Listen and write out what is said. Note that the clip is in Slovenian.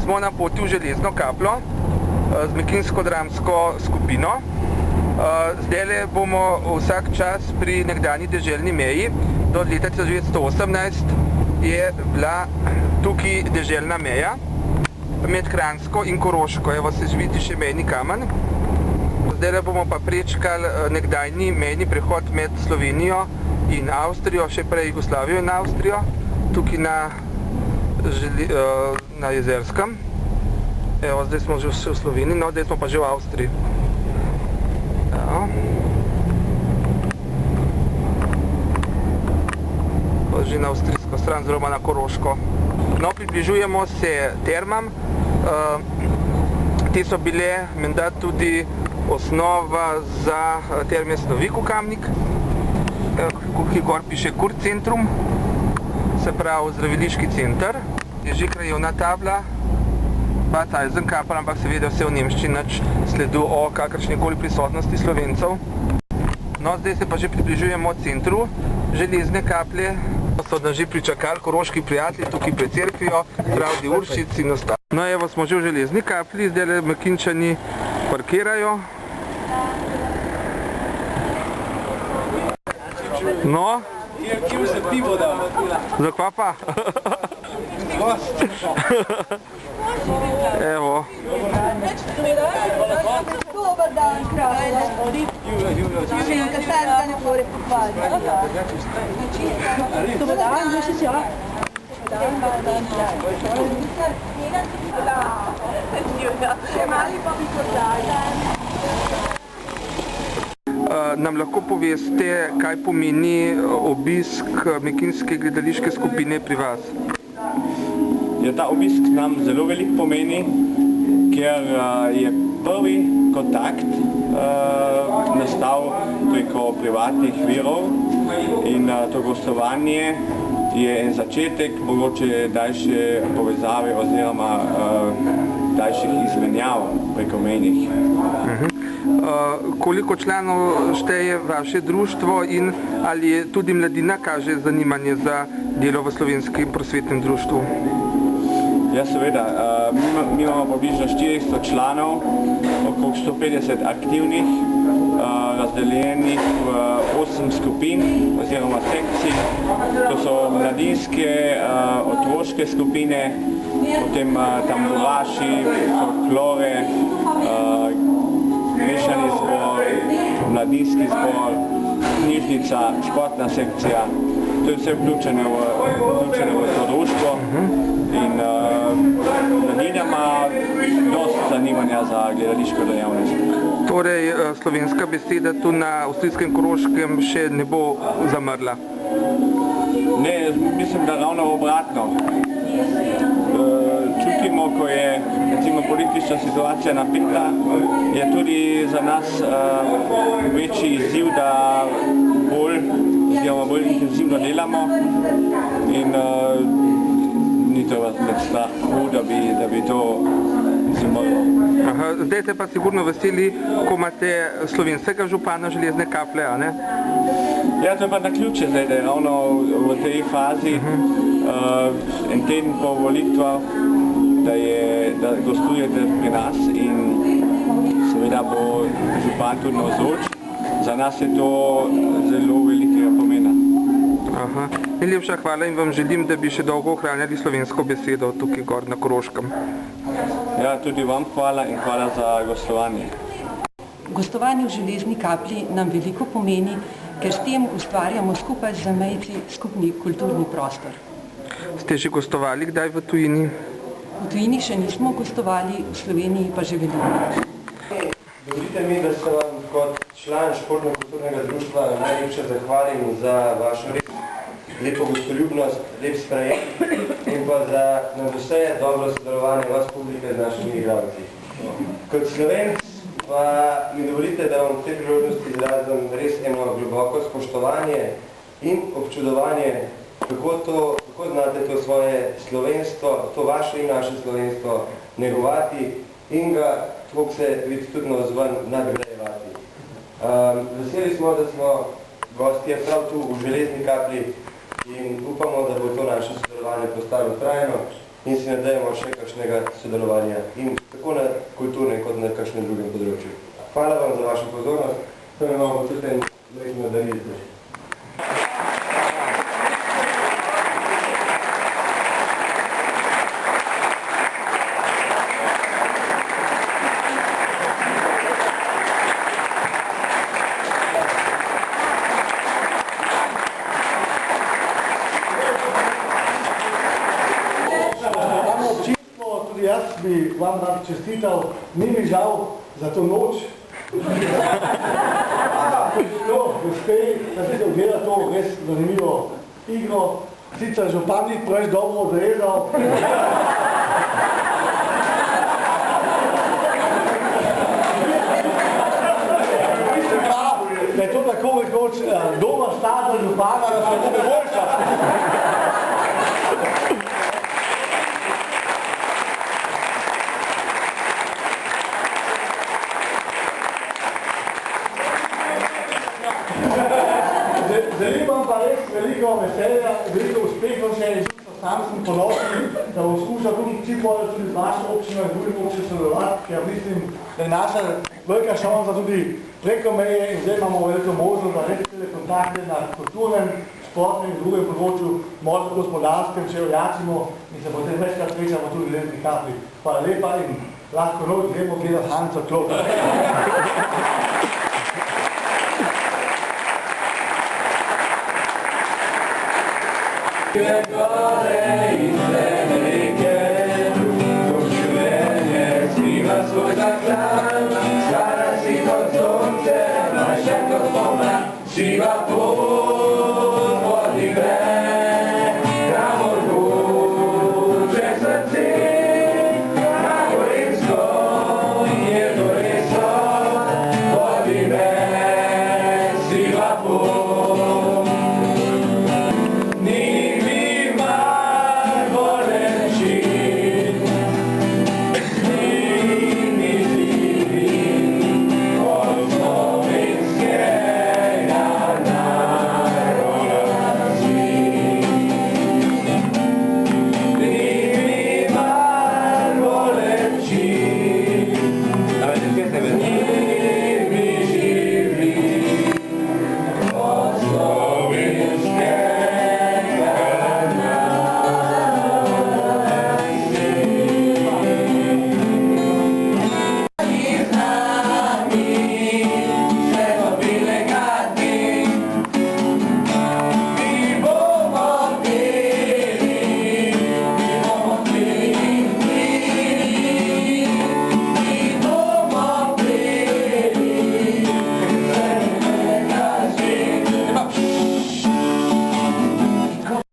smo na poti v Železno kapljo z mekinsko-dramsko skupino. Zdajle bomo vsak čas pri nekdanji deželni meji. Do leta 1918 je bila tukaj deželna meja med Kranjsko in Koroško. Evo se vidi še mejni kamen. Zdajle bomo pa prečkali nekdanji mejni prehod med Slovenijo in Avstrijo, še prej Jugoslavijo in Avstrijo, tukaj na Jezerskem. Evo, zdaj smo že v Sloveniji, no, zdaj smo pa že v Avstriji. Ja. Že na avstrijsko stran, oziroma na Koroško. No, približujemo se termam. Te so bile menda tudi osnova za terme Slovik v Kamnik. Tukaj gor piše Kurcentrum, se pravi zdraviliški center. Je že krajevna tabla, Bad Eisenkapel, ampak seveda vse v nemščini, nič sledu o kakršnikoli prisotnosti Slovencev. No, zdaj se pa že približujemo centru Železne kaplje. So nas že pričakali koroški prijatelji tukaj pred cerkvijo, Klavdij Uršic in ostalo. No, evo smo že v Železni kaplji, zdaj Mekinčani parkirajo. No? Zakva pa? Evo. Dobar dan, kralj. Željka Santa ne more pohvaliti. Dobar dan, že si ja. Še mali pa bi podali. Nam lahko poveste, kaj pomeni obisk mekinske gledališke skupine pri vas? Ja, ta obisk nam zelo veliko pomeni, ker je prvi kontakt nastal preko privatnih virov in to gostovanje je en začetek mogoče daljše povezave oziroma daljših izmenjav preko mejnih. Koliko članov šteje vaše društvo in ali je tudi mladina kaže zanimanje za delo v Slovenskem prosvetnem društvu? Ja, seveda. Mi imamo približno 400 članov, okrog 150 aktivnih, razdeljenih v 8 skupin oziroma sekcij. To so mladinske, otroške skupine, potem tamburaši, folklore, mešani zbor, mladinski zbor, knjižnica, športna sekcija. To je vse vključeno v to društvo in mladina ima dosti zanimanja za gledališko dejavnost. Torej, slovenska beseda tu na avstrijskem Koroškem še ne bo zamrla? Ne, mislim, da ravno obratno. Čutimo, ko je recimo politična situacija napeta, je tudi za nas večji izziv, da bolj intenzivno delamo in ni to med strahu, da bi to zamrlo. Zdaj ste pa sigurno veseli, ko imate slovenskega župana Železne kaplje, a ne? Ja, to je pa naključje zdaj, da je ravno v tej fazi en teden po volitvah, da gostujete pri nas in seveda bo župan tudi navzoč. Za nas je to zelo velikega pomena. Najlepša hvala in vam želim, da bi še dolgo ohranjali slovensko besedo tukaj gor na Koroškem. Ja, tudi vam hvala in hvala za gostovanje. Gostovanje v Železni kaplji nam veliko pomeni, ker s tem ustvarjamo skupaj z zamejci skupni kulturni prostor. Ste že gostovali kdaj v tujini? V tujini še nismo gostovali, v Sloveniji pa že veliko. Dovolite mi, da se vam kot član Športno-kulturnega društva najlepše zahvalim za vašo lepo gostoljubnost, lep sprejem in pa za nam vse dobro sodelovanje vas publike z našimi igralci. Kot Slovenc pa mi dovolite, da vam v tej priložnosti izrazim res eno globoko spoštovanje in občudovanje, kako znate to svoje slovenstvo, to vaše in naše slovenstvo negovati in ga, kako se vidi tudi navzven, nadgrajevati. Veseli smo, da smo gostje prav tu v Železni kaplji in upamo, da bo to naše sodelovanje postalo trajno in si nadejamo še kakšnega sodelovanja in tako na kulturnem kot na kakšnem drugem področju. Hvala vam za vašo pozornost, to imamo tudi en lejno daritev. Tudi jaz bi vam rad čestital, ni mi žal za to noč. Gospe, da ste odgleda to res zanimivo igro, sicer župan ni preveč dobro odrezal. Mislim pa, da je to tako rekoč doma stata župana, da se bo boljša. Želim vam pa res veliko veselja, veliko uspehov še in sam sem ponosen, da bom skušal tudi čim bolj tudi z vašo občino in drugim občino sodelovati, ker mislim, da je naša velika šansa tudi preko meje in zdaj imamo veliko možnost, da nekaj kontakte na kulturnem, športnem in drugem področju, morda gospodarskem še ojačimo in se potem večkrat srečamo tudi v Železnih Kapljih. Hvala lepa in lahko noč gremo gledati Hanco Klota. Che gore in